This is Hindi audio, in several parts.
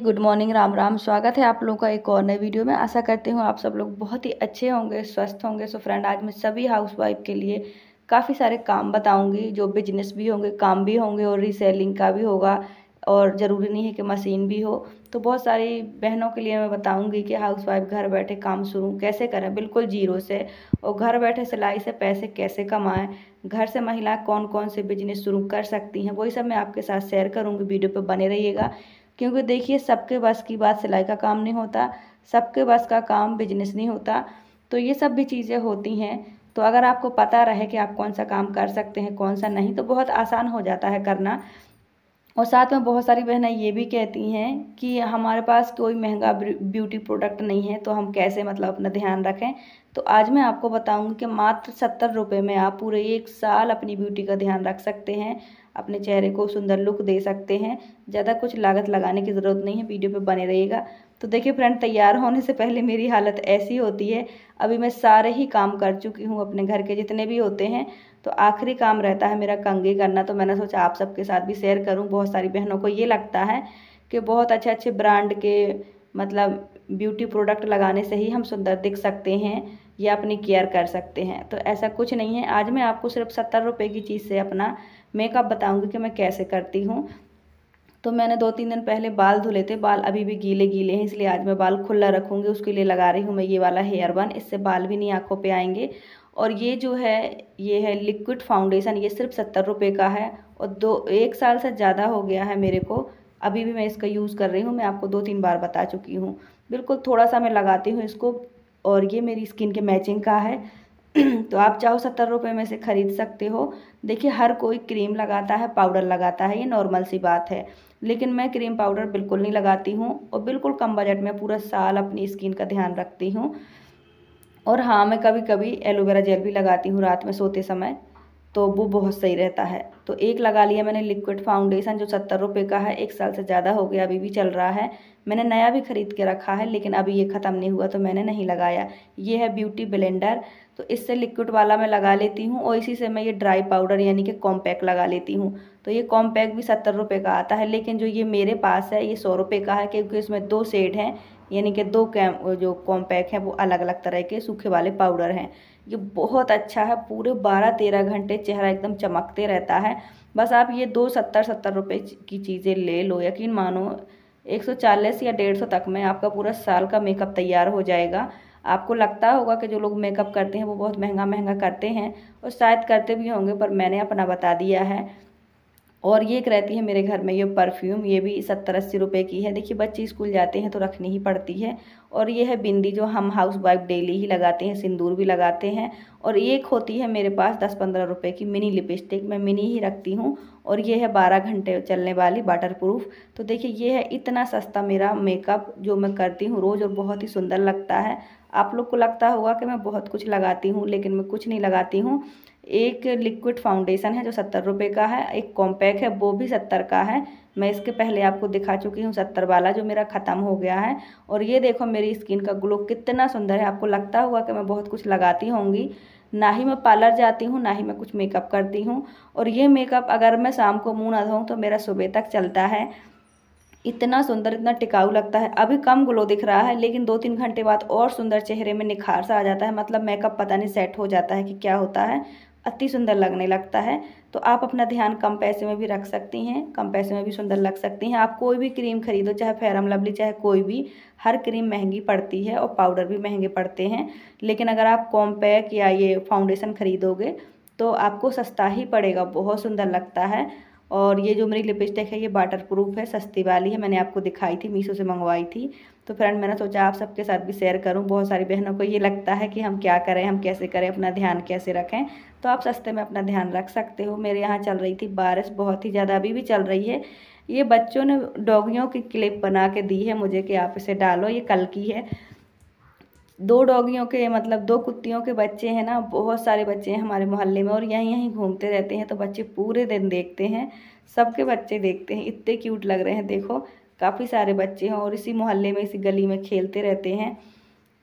Good morning, Ram Ram. स्वागत है आप लोगों का एक और नए वीडियो में। आशा करती हूँ आप सब लोग बहुत ही अच्छे होंगे, स्वस्थ होंगे। सो फ्रेंड, आज मैं सभी हाउसवाइफ के लिए काफ़ी सारे काम बताऊंगी, जो बिजनेस भी होंगे, काम भी होंगे और रीसेलिंग का भी होगा। और ज़रूरी नहीं है कि मशीन भी हो। तो बहुत सारी बहनों के लिए मैं बताऊंगी कि हाउसवाइफ घर बैठे काम शुरू कैसे करें, बिल्कुल जीरो से। और घर बैठे सिलाई से पैसे कैसे कमाएं, घर से महिलाएं कौन कौन से बिजनेस शुरू कर सकती हैं, वही सब मैं आपके साथ शेयर करूंगी। वीडियो पे बने रहिएगा, क्योंकि देखिए सबके बस की बात सिलाई का काम नहीं होता, सबके बस का काम बिजनेस नहीं होता। तो ये सब भी चीज़ें होती हैं। तो अगर आपको पता रहे कि आप कौन सा काम कर सकते हैं, कौन सा नहीं, तो बहुत आसान हो जाता है करना। और साथ में बहुत सारी बहनें ये भी कहती हैं कि हमारे पास कोई महंगा ब्यूटी प्रोडक्ट नहीं है, तो हम कैसे मतलब अपना ध्यान रखें। तो आज मैं आपको बताऊंगी कि मात्र 70 रुपये में आप पूरे 1 साल अपनी ब्यूटी का ध्यान रख सकते हैं, अपने चेहरे को सुंदर लुक दे सकते हैं। ज़्यादा कुछ लागत लगाने की ज़रूरत नहीं है, वीडियो पे बने रहिएगा। तो देखिए फ्रेंड, तैयार होने से पहले मेरी हालत ऐसी होती है। अभी मैं सारे ही काम कर चुकी हूँ, अपने घर के जितने भी होते हैं। तो आखिरी काम रहता है मेरा कंघी करना। तो मैंने सोचा आप सबके साथ भी शेयर करूं। बहुत सारी बहनों को ये लगता है कि बहुत अच्छे अच्छे ब्रांड के मतलब ब्यूटी प्रोडक्ट लगाने से ही हम सुंदर दिख सकते हैं या अपनी केयर कर सकते हैं। तो ऐसा कुछ नहीं है। आज मैं आपको सिर्फ 70 रुपये की चीज़ से अपना मेकअप बताऊंगी कि मैं कैसे करती हूँ। तो मैंने 2-3 दिन पहले बाल धुले थे, बाल अभी भी गीले गीले हैं, इसलिए आज मैं बाल खुला रखूँगी। उसके लिए लगा रही हूँ मैं ये वाला हेयर बन, इससे बाल भी नहीं आँखों पे आएंगे। और ये जो है, ये है लिक्विड फाउंडेशन, ये सिर्फ 70 रुपये का है। और 1 साल से ज़्यादा हो गया है मेरे को, अभी भी मैं इसका यूज़ कर रही हूँ। मैं आपको 2-3 बार बता चुकी हूँ। बिल्कुल थोड़ा सा मैं लगाती हूँ इसको, और ये मेरी स्किन के मैचिंग का है। तो आप चाहो 70 रुपये में से ख़रीद सकते हो। देखिए हर कोई क्रीम लगाता है, पाउडर लगाता है, ये नॉर्मल सी बात है। लेकिन मैं क्रीम पाउडर बिल्कुल नहीं लगाती हूँ, और बिल्कुल कम बजट में पूरा साल अपनी स्किन का ध्यान रखती हूँ। और हाँ, मैं कभी कभी एलोवेरा जेल भी लगाती हूँ रात में सोते समय, तो वो बहुत सही रहता है। तो एक लगा लिया मैंने लिक्विड फाउंडेशन, जो 70 रुपये का है। 1 साल से ज़्यादा हो गया, अभी भी चल रहा है। मैंने नया भी खरीद के रखा है, लेकिन अभी ये ख़त्म नहीं हुआ तो मैंने नहीं लगाया। ये है ब्यूटी ब्लेंडर, तो इससे लिक्विड वाला मैं लगा लेती हूँ, और इसी से मैं ये ड्राई पाउडर यानी कि कॉम्पैक्ट लगा लेती हूँ। तो ये कॉम्पैक्ट भी 70 रुपये का आता है, लेकिन जो ये मेरे पास है ये 100 रुपये का है, क्योंकि इसमें 2 शेड हैं, यानी कि 2 जो कॉम्पैक्ट हैं वो अलग अलग तरह के सूखे वाले पाउडर हैं। ये बहुत अच्छा है, पूरे 12-13 घंटे चेहरा एकदम चमकते रहता है। बस आप ये 2 70 रुपये की चीज़ें ले लो, यकीन मानो 140 या 150 तक में आपका पूरा साल का मेकअप तैयार हो जाएगा। आपको लगता होगा कि जो लोग मेकअप करते हैं वो बहुत महंगा महंगा करते हैं, और शायद करते भी होंगे, पर मैंने अपना बता दिया है। और ये एक रहती है मेरे घर में ये परफ्यूम, ये भी 70-80 रुपये की है। देखिए बच्चे स्कूल जाते हैं तो रखनी ही पड़ती है। और ये है बिंदी, जो हम हाउस वाइफ डेली ही लगाते हैं, सिंदूर भी लगाते हैं। और एक होती है मेरे पास 10-15 रुपये की मिनी लिपस्टिक, मैं मिनी ही रखती हूँ। और ये है 12 घंटे चलने वाली वाटर प्रूफ। तो देखिए ये है इतना सस्ता मेरा मेकअप जो मैं करती हूँ रोज़, और बहुत ही सुंदर लगता है। आप लोग को लगता होगा कि मैं बहुत कुछ लगाती हूँ, लेकिन मैं कुछ नहीं लगाती हूँ। एक लिक्विड फाउंडेशन है जो 70 रुपये का है, एक कॉम्पैक्ट है वो भी 70 का है। मैं इसके पहले आपको दिखा चुकी हूँ 70 वाला, जो मेरा ख़त्म हो गया है। और ये देखो मेरी स्किन का ग्लो कितना सुंदर है। आपको लगता होगा कि मैं बहुत कुछ लगाती होंगी, ना ही मैं पार्लर जाती हूँ, ना ही मैं कुछ मेकअप करती हूँ। और ये मेकअप अगर मैं शाम को मुँह ना धोऊँ तो मेरा सुबह तक चलता है। इतना सुंदर, इतना टिकाऊ लगता है। अभी कम ग्लो दिख रहा है, लेकिन 2-3 घंटे बाद और सुंदर चेहरे में निखार सा आ जाता है। मतलब मेकअप पता नहीं सेट हो जाता है कि क्या होता है, अति सुंदर लगने लगता है। तो आप अपना ध्यान कम पैसे में भी रख सकती हैं, कम पैसे में भी सुंदर लग सकती हैं। आप कोई भी क्रीम खरीदो, चाहे फेयरम लवली, चाहे कोई भी, हर क्रीम महंगी पड़ती है और पाउडर भी महंगे पड़ते हैं। लेकिन अगर आप कॉम्पैक्ट या ये फाउंडेशन खरीदोगे तो आपको सस्ता ही पड़ेगा, बहुत सुंदर लगता है। और ये जो मेरी लिपस्टिक है ये वाटर प्रूफ है, सस्ती वाली है, मैंने आपको दिखाई थी, मीशो से मंगवाई थी। तो फ्रेंड मैंने सोचा आप सबके साथ भी शेयर करूं। बहुत सारी बहनों को ये लगता है कि हम क्या करें, हम कैसे करें, अपना ध्यान कैसे रखें। तो आप सस्ते में अपना ध्यान रख सकते हो। मेरे यहाँ चल रही थी बारिश, बहुत ही ज़्यादा, अभी भी चल रही है। ये बच्चों ने डॉगियों की क्लिप बना के दी है मुझे कि आप इसे डालो, ये कल की है। 2 डॉगियों के मतलब 2 कुत्तियों के बच्चे हैं ना, बहुत सारे बच्चे हैं हमारे मोहल्ले में, और यहीं यहीं घूमते रहते हैं। तो बच्चे पूरे दिन देखते हैं, सबके बच्चे देखते हैं, इतने क्यूट लग रहे हैं। देखो काफ़ी सारे बच्चे हैं, और इसी मोहल्ले में, इसी गली में खेलते रहते हैं।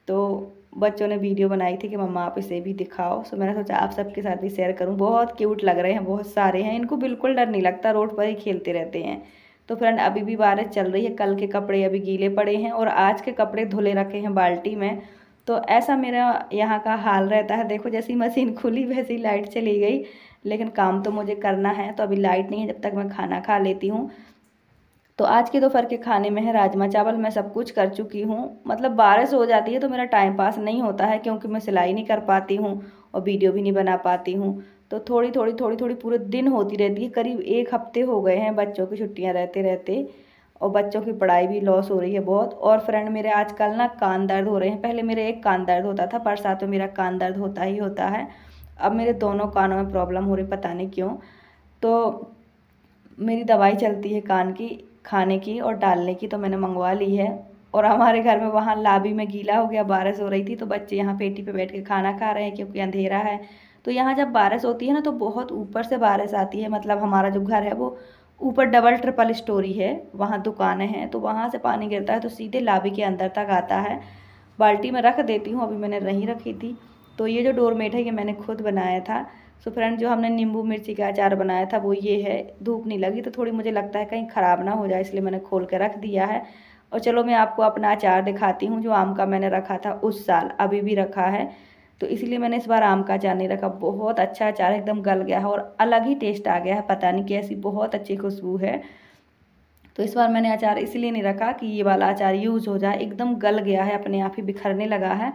तो बच्चों ने वीडियो बनाई थी कि मम्मा आप इसे भी दिखाओ। सो मैंने सोचा आप सबके साथ भी शेयर करूं। बहुत क्यूट लग रहे हैं, बहुत सारे हैं, इनको बिल्कुल डर नहीं लगता, रोड पर ही खेलते रहते हैं। तो फ्रेंड अभी भी बारिश चल रही है, कल के कपड़े अभी गीले पड़े हैं और आज के कपड़े धुले रखे हैं बाल्टी में। तो ऐसा मेरा यहाँ का हाल रहता है। देखो जैसी मशीन खुली वैसी लाइट चली गई, लेकिन काम तो मुझे करना है। तो अभी लाइट नहीं है, जब तक मैं खाना खा लेती हूँ। तो आज के दोपहर के खाने में है राजमा चावल। मैं सब कुछ कर चुकी हूँ। मतलब बारिश हो जाती है तो मेरा टाइम पास नहीं होता है, क्योंकि मैं सिलाई नहीं कर पाती हूँ और वीडियो भी नहीं बना पाती हूँ। तो थोड़ी थोड़ी पूरे दिन होती रहती है। करीब 1 हफ्ते हो गए हैं बच्चों की छुट्टियाँ रहते रहते, और बच्चों की पढ़ाई भी लॉस हो रही है बहुत। और फ्रेंड मेरे आजकल ना कान दर्द हो रहे हैं। पहले मेरे एक कान दर्द होता था, बरसात में मेरा कान दर्द होता ही होता है। अब मेरे दोनों कानों में प्रॉब्लम हो रही, पता नहीं क्यों। तो मेरी दवाई चलती है कान की, खाने की और डालने की, तो मैंने मंगवा ली है। और हमारे घर में वहाँ लाबी में गीला हो गया, बारिश हो रही थी, तो बच्चे यहाँ पेटी पे बैठ के खाना खा रहे हैं क्योंकि अंधेरा है। तो यहाँ जब बारिश होती है ना तो बहुत ऊपर से बारिश आती है। मतलब हमारा जो घर है वो ऊपर डबल ट्रिपल स्टोरी है, वहाँ दुकानें हैं, तो वहाँ से पानी गिरता है तो सीधे लाबी के अंदर तक आता है। बाल्टी में रख देती हूँ, अभी मैंने नहीं रखी थी। तो ये जो डोरमेट है ये मैंने खुद बनाया था। सो फ्रेंड जो हमने नींबू मिर्ची का अचार बनाया था वो ये है। धूप नहीं लगी तो थोड़ी मुझे लगता है कहीं ख़राब ना हो जाए, इसलिए मैंने खोल के रख दिया है। और चलो मैं आपको अपना अचार दिखाती हूँ, जो आम का मैंने रखा था उस साल, अभी भी रखा है। तो इसीलिए मैंने इस बार आम का अचार नहीं रखा। बहुत अच्छा अचार, एकदम गल गया है और अलग ही टेस्ट आ गया है, पता नहीं कैसी बहुत अच्छी खुशबू है। तो इस बार मैंने अचार इसलिए नहीं रखा कि ये वाला अचार यूज़ हो जाए, एकदम गल गया है, अपने आप ही बिखरने लगा है।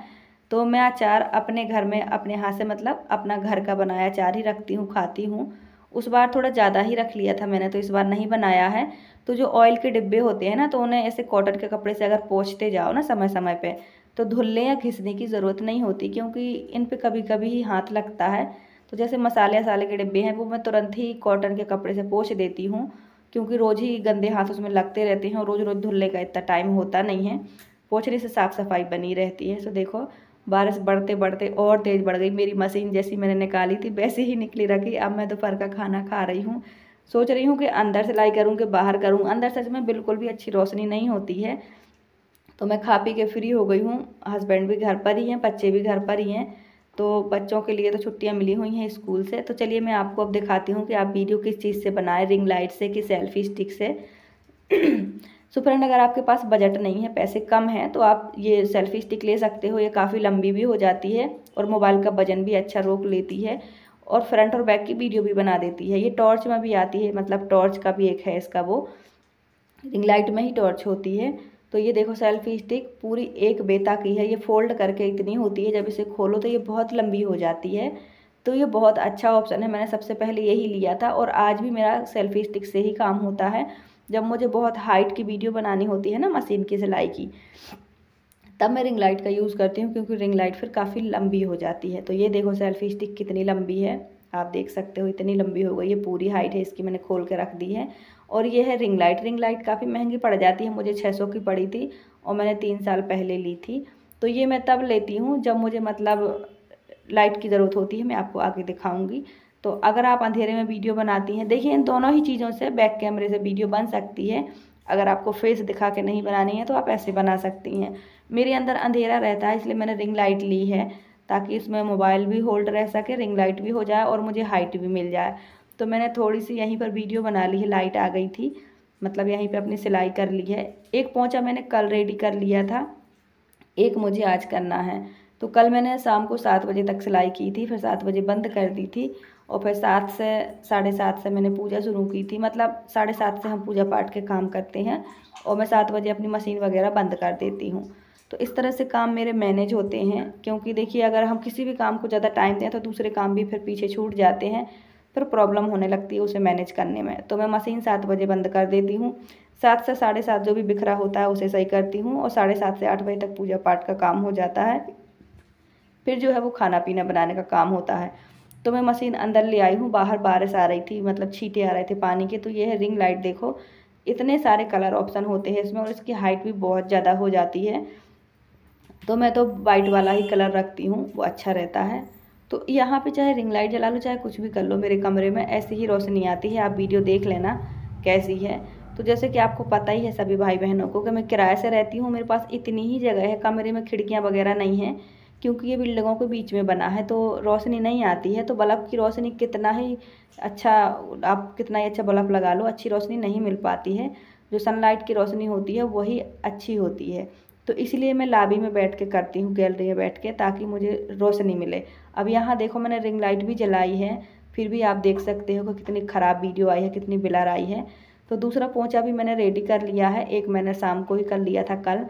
तो मैं अचार अपने घर में अपने हाथ से, मतलब अपना घर का बनाया अचार ही रखती हूँ, खाती हूँ। उस बार थोड़ा ज़्यादा ही रख लिया था मैंने, तो इस बार नहीं बनाया है। तो जो ऑयल के डिब्बे होते हैं ना, तो उन्हें ऐसे कॉटन के कपड़े से अगर पोंछते जाओ ना समय समय पे, तो धुलने या घिसने की ज़रूरत नहीं होती, क्योंकि इन पे कभी कभी ही हाथ लगता है। तो जैसे मसाले वसाले के डिब्बे हैं वो मैं तुरंत ही कॉटन के कपड़े से पोंछ देती हूँ, क्योंकि रोज़ ही गंदे हाथ उसमें लगते रहते हैं और रोज़ रोज़ धुलने का इतना टाइम होता नहीं है। पोंछने से साफ़ सफाई बनी रहती है। तो देखो बारिश बढ़ते बढ़ते और तेज़ बढ़ गई। मेरी मशीन जैसी मैंने निकाली थी वैसे ही निकली रखी। अब मैं दोपहर का खाना खा रही हूँ। सोच रही हूँ कि अंदर सिलाई करूँ कि बाहर करूँ। अंदर सच में बिल्कुल भी अच्छी रोशनी नहीं होती है। तो मैं खा पी के फ्री हो गई हूँ। हस्बैंड भी घर पर ही हैं, बच्चे भी घर पर ही हैं। तो बच्चों के लिए तो छुट्टियाँ मिली हुई हैं स्कूल से। तो चलिए मैं आपको अब दिखाती हूँ कि आप वीडियो किस चीज़ से बनाएं, रिंग लाइट से कि सेल्फी स्टिक से। सो फ्रेंड अगर आपके पास बजट नहीं है, पैसे कम हैं, तो आप ये सेल्फी स्टिक ले सकते हो। ये काफ़ी लंबी भी हो जाती है और मोबाइल का वजन भी अच्छा रोक लेती है और फ्रंट और बैक की वीडियो भी बना देती है। ये टॉर्च में भी आती है, मतलब टॉर्च का भी एक है इसका, वो रिंग लाइट में ही टॉर्च होती है। तो ये देखो सेल्फी स्टिक पूरी एक बेता की है। ये फोल्ड करके इतनी होती है, जब इसे खोलो तो ये बहुत लंबी हो जाती है। तो ये बहुत अच्छा ऑप्शन है, मैंने सबसे पहले यही लिया था और आज भी मेरा सेल्फी स्टिक से ही काम होता है। जब मुझे बहुत हाइट की वीडियो बनानी होती है ना मशीन की सिलाई की, तब मैं रिंग लाइट का यूज़ करती हूँ, क्योंकि रिंग लाइट फिर काफ़ी लंबी हो जाती है। तो ये देखो सेल्फी स्टिक कितनी लंबी है, आप देख सकते हो इतनी लंबी हो गई है, पूरी हाइट है इसकी, मैंने खोल के रख दी है। और ये है रिंग लाइट। रिंग लाइट काफ़ी महंगी पड़ जाती है, मुझे 600 की पड़ी थी और मैंने 3 साल पहले ली थी। तो ये मैं तब लेती हूँ जब मुझे मतलब लाइट की ज़रूरत होती है, मैं आपको आगे दिखाऊँगी। तो अगर आप अंधेरे में वीडियो बनाती हैं, देखिए इन दोनों ही चीज़ों से बैक कैमरे से वीडियो बन सकती है। अगर आपको फेस दिखा के नहीं बनानी है तो आप ऐसे बना सकती हैं। मेरे अंदर अंधेरा रहता है इसलिए मैंने रिंग लाइट ली है, ताकि इसमें मोबाइल भी होल्ड रह सके, रिंग लाइट भी हो जाए और मुझे हाइट भी मिल जाए। तो मैंने थोड़ी सी यहीं पर वीडियो बना ली है, लाइट आ गई थी, मतलब यहीं पे अपनी सिलाई कर ली है। एक पोंछा मैंने कल रेडी कर लिया था, एक मुझे आज करना है। तो कल मैंने शाम को 7 बजे तक सिलाई की थी, फिर 7 बजे बंद कर दी थी और फिर 7 से 7:30 से मैंने पूजा शुरू की थी। मतलब 7:30 से हम पूजा पाठ के काम करते हैं और मैं 7 बजे अपनी मशीन वगैरह बंद कर देती हूँ। तो इस तरह से काम मेरे मैनेज होते हैं, क्योंकि देखिए अगर हम किसी भी काम को ज़्यादा टाइम दें तो दूसरे काम भी फिर पीछे छूट जाते हैं, फिर प्रॉब्लम होने लगती है उसे मैनेज करने में। तो मैं मशीन 7 बजे बंद कर देती हूँ। 7 से 7:30 जो भी बिखरा होता है उसे सही करती हूँ और 7:30 से 8 बजे तक पूजा पाठ का काम हो जाता है। फिर जो है वो खाना पीना बनाने का काम होता है। तो मैं मशीन अंदर ले आई हूँ, बाहर बारिश आ रही थी, मतलब छींटे आ रहे थे पानी के। तो ये है रिंग लाइट, देखो इतने सारे कलर ऑप्शन होते हैं इसमें और इसकी हाइट भी बहुत ज़्यादा हो जाती है। तो मैं तो वाइट वाला ही कलर रखती हूँ, वो अच्छा रहता है। तो यहाँ पे चाहे रिंग लाइट जला लो चाहे कुछ भी कर लो, मेरे कमरे में ऐसी ही रोशनी आती है। आप वीडियो देख लेना कैसी है। तो जैसे कि आपको पता ही है सभी भाई बहनों को कि मैं किराए से रहती हूँ, मेरे पास इतनी ही जगह है, कमरे में खिड़कियाँ वगैरह नहीं हैं, क्योंकि ये बिल्डिंगों के बीच में बना है तो रोशनी नहीं आती है। तो बल्ब की रोशनी कितना ही अच्छा, आप कितना ही अच्छा बल्ब लगा लो, अच्छी रोशनी नहीं मिल पाती है। जो सनलाइट की रोशनी होती है वही अच्छी होती है। तो इसलिए मैं लॉबी में बैठ के करती हूँ, गैलरी में बैठ के, ताकि मुझे रोशनी मिले। अब यहाँ देखो मैंने रिंग लाइट भी जलाई है, फिर भी आप देख सकते हो कि कितनी ख़राब वीडियो आई है, कितनी ब्लर आई है। तो दूसरा पोंछा भी मैंने रेडी कर लिया है, एक मैंने शाम को ही कर लिया था कल।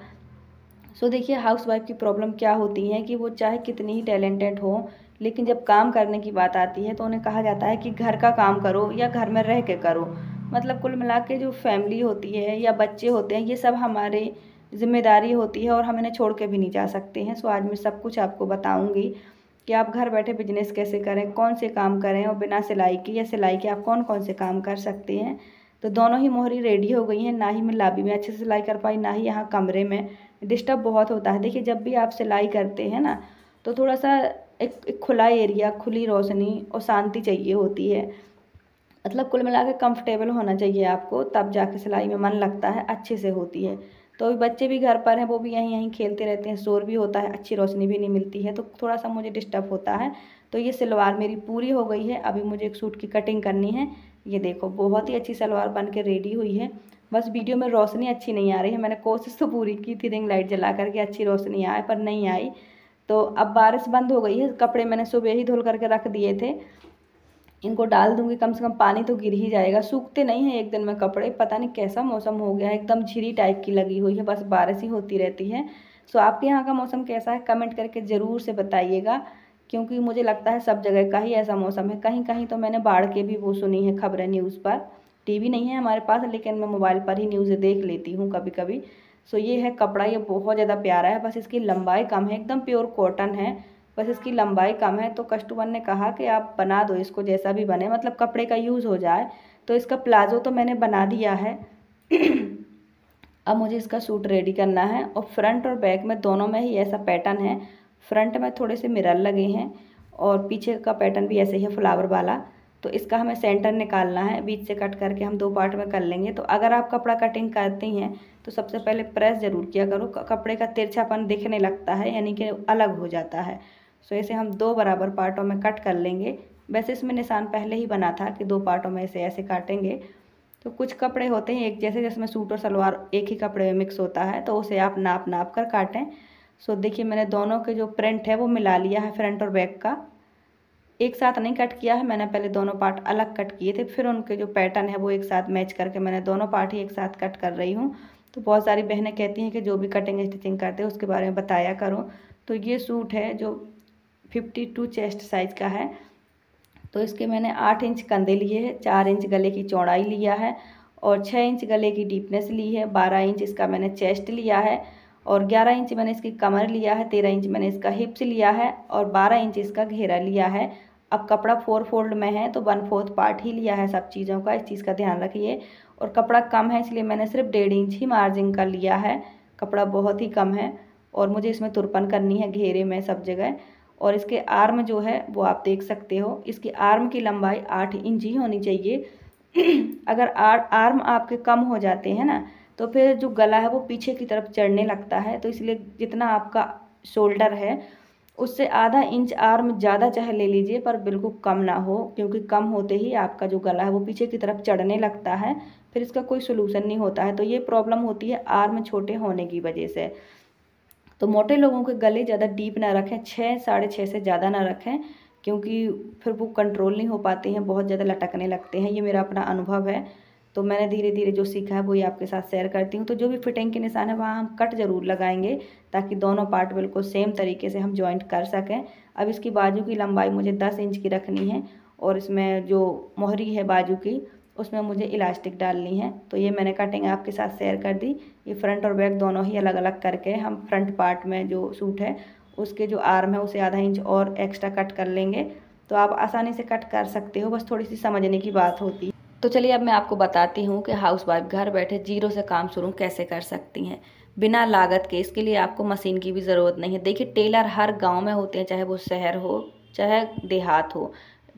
सो देखिए हाउसवाइफ की प्रॉब्लम क्या होती है कि वो चाहे कितनी ही टैलेंटेड हो, लेकिन जब काम करने की बात आती है तो उन्हें कहा जाता है कि घर का काम करो या घर में रह के करो। मतलब कुल मिला के जो फैमिली होती है या बच्चे होते हैं, ये सब हमारे जिम्मेदारी होती है और हम इन्हें छोड़ के भी नहीं जा सकते हैं। सो आज मैं सब कुछ आपको बताऊंगी कि आप घर बैठे बिजनेस कैसे करें, कौन से काम करें, और बिना सिलाई के या सिलाई के आप कौन कौन से काम कर सकते हैं। तो दोनों ही मोहरी रेडी हो गई हैं। ना ही मैं लॉबी में अच्छे से सिलाई कर पाई, ना ही यहाँ कमरे में। डिस्टर्ब बहुत होता है। देखिए जब भी आप सिलाई करते हैं ना, तो थोड़ा सा एक खुला एरिया, खुली रोशनी और शांति चाहिए होती है। मतलब कुल मिला के कंफर्टेबल होना चाहिए आपको, तब जाके सिलाई में मन लगता है, अच्छे से होती है। तो अभी बच्चे भी घर पर हैं, वो भी यहीं यहीं खेलते रहते हैं, शोर भी होता है, अच्छी रोशनी भी नहीं मिलती है, तो थोड़ा सा मुझे डिस्टर्ब होता है। तो ये सलवार मेरी पूरी हो गई है। अभी मुझे एक सूट की कटिंग करनी है। ये देखो बहुत ही अच्छी सलवार बन के रेडी हुई है। बस वीडियो में रोशनी अच्छी नहीं आ रही है। मैंने कोशिश तो पूरी की थी रिंग लाइट जला करके अच्छी रोशनी आए, पर नहीं आई। तो अब बारिश बंद हो गई है। कपड़े मैंने सुबह ही धुल करके रख दिए थे, इनको डाल दूंगी, कम से कम पानी तो गिर ही जाएगा। सूखते नहीं हैं एक दिन में कपड़े, पता नहीं कैसा मौसम हो गया है, एकदम झिरी टाइप की लगी हुई है, बस बारिश ही होती रहती है। सो आपके यहाँ का मौसम कैसा है कमेंट करके ज़रूर से बताइएगा, क्योंकि मुझे लगता है सब जगह का ही ऐसा मौसम है। कहीं कहीं तो मैंने बाढ़ के भी वो सुनी है खबरें न्यूज़ पर। टीवी नहीं है हमारे पास, लेकिन मैं मोबाइल पर ही न्यूज़ देख लेती हूँ कभी कभी। सो ये है कपड़ा, ये बहुत ज़्यादा प्यारा है, बस इसकी लंबाई कम है, एकदम प्योर कॉटन है, बस इसकी लंबाई कम है। तो कस्टमर ने कहा कि आप बना दो इसको जैसा भी बने, मतलब कपड़े का यूज़ हो जाए। तो इसका प्लाजो तो मैंने बना दिया है। अब मुझे इसका सूट रेडी करना है, और फ्रंट और बैक में दोनों में ही ऐसा पैटर्न है। फ्रंट में थोड़े से मिरर लगे हैं, और पीछे का पैटर्न भी ऐसे ही है फ्लावर वाला। तो इसका हमें सेंटर निकालना है, बीच से कट करके हम दो पार्ट में कर लेंगे। तो अगर आप कपड़ा कटिंग करती हैं तो सबसे पहले प्रेस ज़रूर किया करो, कपड़े का तिरछापन दिखने लगता है, यानी कि अलग हो जाता है। सो इसे हम दो बराबर पार्टों में कट कर लेंगे। वैसे इसमें निशान पहले ही बना था कि दो पार्टों में इसे ऐसे काटेंगे। तो कुछ कपड़े होते हैं एक जैसे, जिसमें सूट और सलवार एक ही कपड़े में मिक्स होता है, तो उसे आप नाप नाप कर काटें। सो देखिए मैंने दोनों के जो प्रिंट है वो मिला लिया है, फ्रंट और बैक का। एक साथ नहीं कट किया है मैंने, पहले दोनों पार्ट अलग कट किए थे, फिर उनके जो पैटर्न है वो एक साथ मैच करके मैंने दोनों पार्ट ही एक साथ कट कर रही हूँ। तो बहुत सारी बहनें कहती हैं कि जो भी कटिंग स्टिचिंग करते हैं उसके बारे में बताया करो। तो ये सूट है जो 52 चेस्ट साइज़ का है। तो इसके मैंने 8 इंच कंधे लिए हैं, 4 इंच गले की चौड़ाई लिया है, और 6 इंच गले की डीपनेस ली है, 12 इंच इसका मैंने चेस्ट लिया है, और 11 इंच मैंने इसकी कमर लिया है, 13 इंच मैंने इसका हिप्स लिया है, और 12 इंच इसका घेरा लिया है। अब कपड़ा 4 फोल्ड में है तो 1/4 पार्ट ही लिया है सब चीज़ों का, इस चीज़ का ध्यान रखिए। और कपड़ा कम है इसलिए मैंने सिर्फ 1.5 इंच ही मार्जिन का लिया है, कपड़ा बहुत ही कम है। और मुझे इसमें तुरपन करनी है घेरे में सब जगह। और इसके आर्म जो है वो आप देख सकते हो, इसकी आर्म की लंबाई 8 इंच ही होनी चाहिए। अगर आर्म आपके कम हो जाते हैं ना, तो फिर जो गला है वो पीछे की तरफ चढ़ने लगता है। तो इसलिए जितना आपका शोल्डर है उससे आधा इंच आर्म ज़्यादा चाहे ले लीजिए, पर बिल्कुल कम ना हो, क्योंकि कम होते ही आपका जो गला है वो पीछे की तरफ चढ़ने लगता है, फिर इसका कोई सोल्यूशन नहीं होता है। तो ये प्रॉब्लम होती है आर्म छोटे होने की वजह से। तो मोटे लोगों के गले ज़्यादा डीप ना रखें, 6 साढ़े 6 से ज़्यादा ना रखें, क्योंकि फिर वो कंट्रोल नहीं हो पाते हैं, बहुत ज़्यादा लटकने लगते हैं। ये मेरा अपना अनुभव है। तो मैंने धीरे धीरे जो सीखा है वही आपके साथ शेयर करती हूँ। तो जो भी फिटिंग के निशान है वहाँ हम कट ज़रूर लगाएंगे, ताकि दोनों पार्ट बिल्कुल सेम तरीके से हम जॉइंट कर सकें। अब इसकी बाजू की लंबाई मुझे 10 इंच की रखनी है, और इसमें जो मोहरी है बाजू की उसमें मुझे इलास्टिक डालनी है। तो ये मैंने कटिंग आपके साथ शेयर कर दी। ये फ्रंट और बैक दोनों ही अलग अलग करके हम फ्रंट पार्ट में जो सूट है उसके जो आर्म है उसे आधा इंच और एक्स्ट्रा कट कर लेंगे। तो आप आसानी से कट कर सकते हो, बस थोड़ी सी समझने की बात होती है। तो चलिए अब मैं आपको बताती हूँ कि हाउसवाइफ घर बैठे जीरो से काम शुरू कैसे कर सकती हैं बिना लागत के। इसके लिए आपको मशीन की भी ज़रूरत नहीं है। देखिए टेलर हर गांव में होते हैं, चाहे वो शहर हो चाहे देहात हो।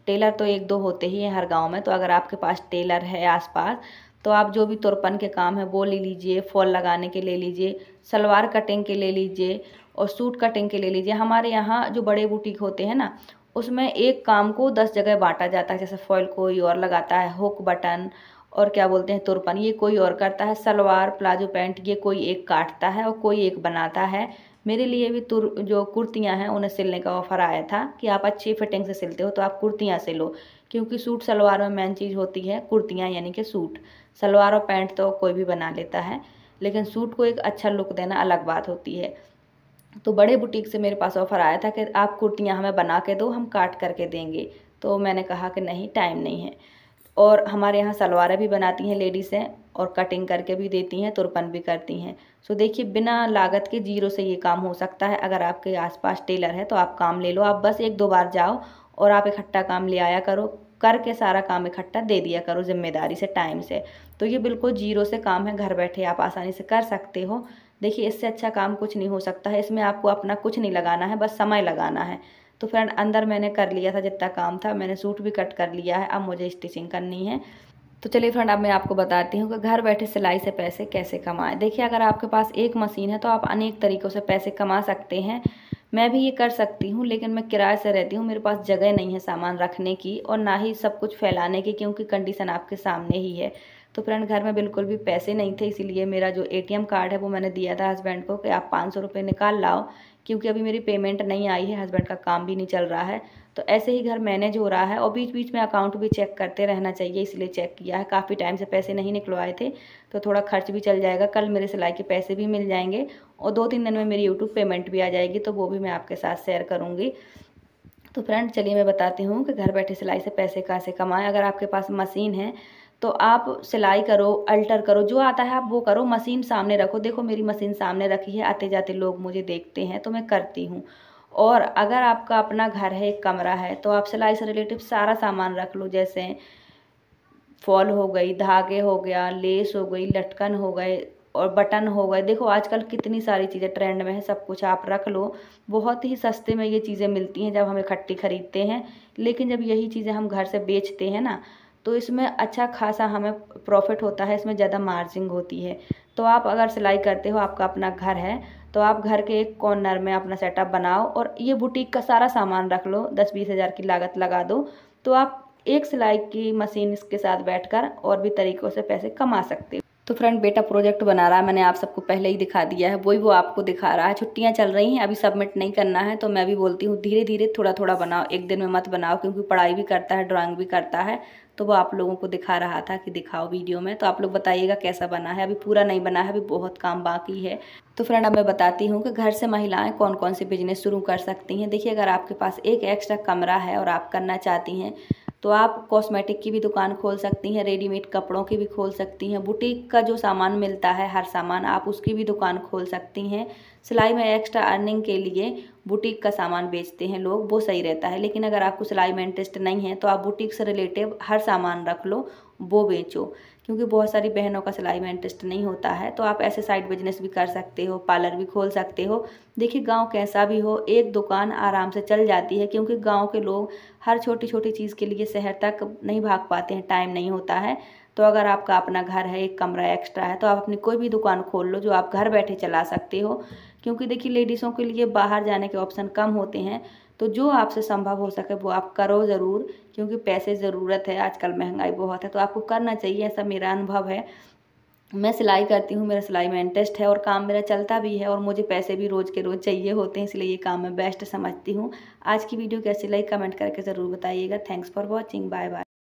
टेलर तो एक दो होते ही हैं हर गांव में। तो अगर आपके पास टेलर है आसपास, तो आप जो भी तुरपन के काम है वो ले लीजिए, फॉल लगाने के ले लीजिए, सलवार कटिंग के ले लीजिए, और सूट कटिंग के ले लीजिए। हमारे यहाँ जो बड़े बुटीक होते हैं ना, उसमें एक काम को 10 जगह बांटा जाता है। जैसे फॉल कोई और लगाता है, हुक बटन और क्या बोलते हैं तुरपन, ये कोई और करता है। सलवार प्लाजो पैंट ये कोई एक काटता है और कोई एक बनाता है। मेरे लिए भी जो कुर्तियाँ हैं उन्हें सिलने का ऑफ़र आया था कि आप अच्छी फिटिंग से सिलते हो तो आप कुर्तियाँ सिलो, क्योंकि सूट सलवार में मेन चीज़ होती है कुर्तियाँ यानी कि सूट। सलवार और पैंट तो कोई भी बना लेता है, लेकिन सूट को एक अच्छा लुक देना अलग बात होती है। तो बड़े बुटीक से मेरे पास ऑफ़र आया था कि आप कुर्तियाँ हमें बना के दो, हम काट करके देंगे। तो मैंने कहा कि नहीं, टाइम नहीं है। और हमारे यहाँ सलवारें भी बनाती हैं लेडीज़ें, और कटिंग करके भी देती हैं, तुरपन भी करती हैं। सो देखिए, बिना लागत के जीरो से ये काम हो सकता है। अगर आपके आसपास टेलर है तो आप काम ले लो। आप बस 1-2 बार जाओ और आप इकट्ठा काम ले आया करो, करके सारा काम इकट्ठा दे दिया करो ज़िम्मेदारी से, टाइम से। तो ये बिल्कुल जीरो से काम है, घर बैठे आप आसानी से कर सकते हो। देखिए, इससे अच्छा काम कुछ नहीं हो सकता है। इसमें आपको अपना कुछ नहीं लगाना है, बस समय लगाना है। तो फ्रेंड, अंदर मैंने कर लिया था जितना काम था, मैंने सूट भी कट कर लिया है, अब मुझे स्टिचिंग करनी है। तो चलिए फ्रेंड, अब मैं आपको बताती हूँ कि घर बैठे सिलाई से पैसे कैसे कमाएं। देखिए, अगर आपके पास एक मशीन है तो आप अनेक तरीक़ों से पैसे कमा सकते हैं। मैं भी ये कर सकती हूँ, लेकिन मैं किराए से रहती हूँ, मेरे पास जगह नहीं है सामान रखने की और ना ही सब कुछ फैलाने की, क्योंकि कंडीशन आपके सामने ही है। तो फ्रेंड, घर में बिल्कुल भी पैसे नहीं थे, इसीलिए मेरा जो ATM कार्ड है वो मैंने दिया था हस्बैंड को कि आप 500 रुपये निकाल लाओ, क्योंकि अभी मेरी पेमेंट नहीं आई है, हस्बैंड का काम भी नहीं चल रहा है। तो ऐसे ही घर मैनेज हो रहा है, और बीच बीच में अकाउंट भी चेक करते रहना चाहिए, इसलिए चेक किया है। काफ़ी टाइम से पैसे नहीं निकलवाए थे, तो थोड़ा खर्च भी चल जाएगा। कल मेरे सिलाई के पैसे भी मिल जाएंगे और 2-3 दिन में मेरी यूट्यूब पेमेंट भी आ जाएगी, तो वो भी मैं आपके साथ शेयर करूँगी। तो फ्रेंड, चलिए मैं बताती हूँ कि घर बैठे सिलाई से पैसे कैसे कमाएं। अगर आपके पास मशीन है तो आप सिलाई करो, अल्टर करो, जो आता है आप वो करो, मशीन सामने रखो। देखो, मेरी मशीन सामने रखी है, आते जाते लोग मुझे देखते हैं तो मैं करती हूँ। और अगर आपका अपना घर है, एक कमरा है, तो आप सिलाई से रिलेटिव सारा सामान रख लो। जैसे फॉल हो गई, धागे हो गया, लेस हो गई, लटकन हो गए और बटन हो गए। देखो, आजकल कितनी सारी चीज़ें ट्रेंड में है, सब कुछ आप रख लो। बहुत ही सस्ते में ये चीज़ें मिलती हैं जब हम इकट्ठी खरीदते हैं, लेकिन जब यही चीज़ें हम घर से बेचते हैं ना, तो इसमें अच्छा खासा हमें प्रॉफिट होता है, इसमें ज़्यादा मार्जिन होती है। तो आप अगर सिलाई करते हो, आपका अपना घर है, तो आप घर के एक कॉर्नर में अपना सेटअप बनाओ और ये बुटीक का सारा सामान रख लो। 10-20 हज़ार की लागत लगा दो, तो आप एक सिलाई की मशीन इसके साथ बैठकर और भी तरीक़ों से पैसे कमा सकते हो। तो फ्रेंड, बेटा प्रोजेक्ट बना रहा है, मैंने आप सबको पहले ही दिखा दिया है, वही वो आपको दिखा रहा है। छुट्टियां चल रही हैं, अभी सबमिट नहीं करना है, तो मैं भी बोलती हूँ धीरे धीरे थोड़ा थोड़ा बनाओ, एक दिन में मत बनाओ, क्योंकि पढ़ाई भी करता है, ड्राइंग भी करता है। तो वो आप लोगों को दिखा रहा था कि दिखाओ वीडियो में, तो आप लोग बताइएगा कैसा बना है। अभी पूरा नहीं बना है, अभी बहुत काम बाकी है। तो फ्रेंड, अब मैं बताती हूँ कि घर से महिलाएं कौन कौन से बिजनेस शुरू कर सकती हैं। देखिए, अगर आपके पास एक एक्स्ट्रा कमरा है और आप करना चाहती हैं, तो आप कॉस्मेटिक की भी दुकान खोल सकती हैं, रेडीमेड कपड़ों की भी खोल सकती हैं, बुटीक का जो सामान मिलता है हर सामान, आप उसकी भी दुकान खोल सकती हैं। सिलाई में एक्स्ट्रा अर्निंग के लिए बुटीक का सामान बेचते हैं लोग, वो सही रहता है। लेकिन अगर आपको सिलाई में इंटरेस्ट नहीं है, तो आप बुटीक से रिलेटिव हर सामान रख लो, वो बेचो, क्योंकि बहुत सारी बहनों का सिलाई में इंटरेस्ट नहीं होता है। तो आप ऐसे साइड बिजनेस भी कर सकते हो, पार्लर भी खोल सकते हो। देखिए, गांव कैसा भी हो, एक दुकान आराम से चल जाती है, क्योंकि गांव के लोग हर छोटी छोटी चीज़ के लिए शहर तक नहीं भाग पाते हैं, टाइम नहीं होता है। तो अगर आपका अपना घर है, एक कमरा एक्स्ट्रा है, तो आप अपनी कोई भी दुकान खोल लो जो आप घर बैठे चला सकते हो। क्योंकि देखिए, लेडीज़ों के लिए बाहर जाने के ऑप्शन कम होते हैं, तो जो आपसे संभव हो सके वो आप करो ज़रूर, क्योंकि पैसे ज़रूरत है, आजकल महंगाई बहुत है, तो आपको करना चाहिए, ऐसा मेरा अनुभव है। मैं सिलाई करती हूँ, मेरा सिलाई में इंटरेस्ट है और काम मेरा चलता भी है, और मुझे पैसे भी रोज़ के रोज़ चाहिए होते हैं, इसलिए ये काम मैं बेस्ट समझती हूँ। आज की वीडियो कैसी लगी कमेंट करके ज़रूर बताइएगा। Thanks for watching, bye bye.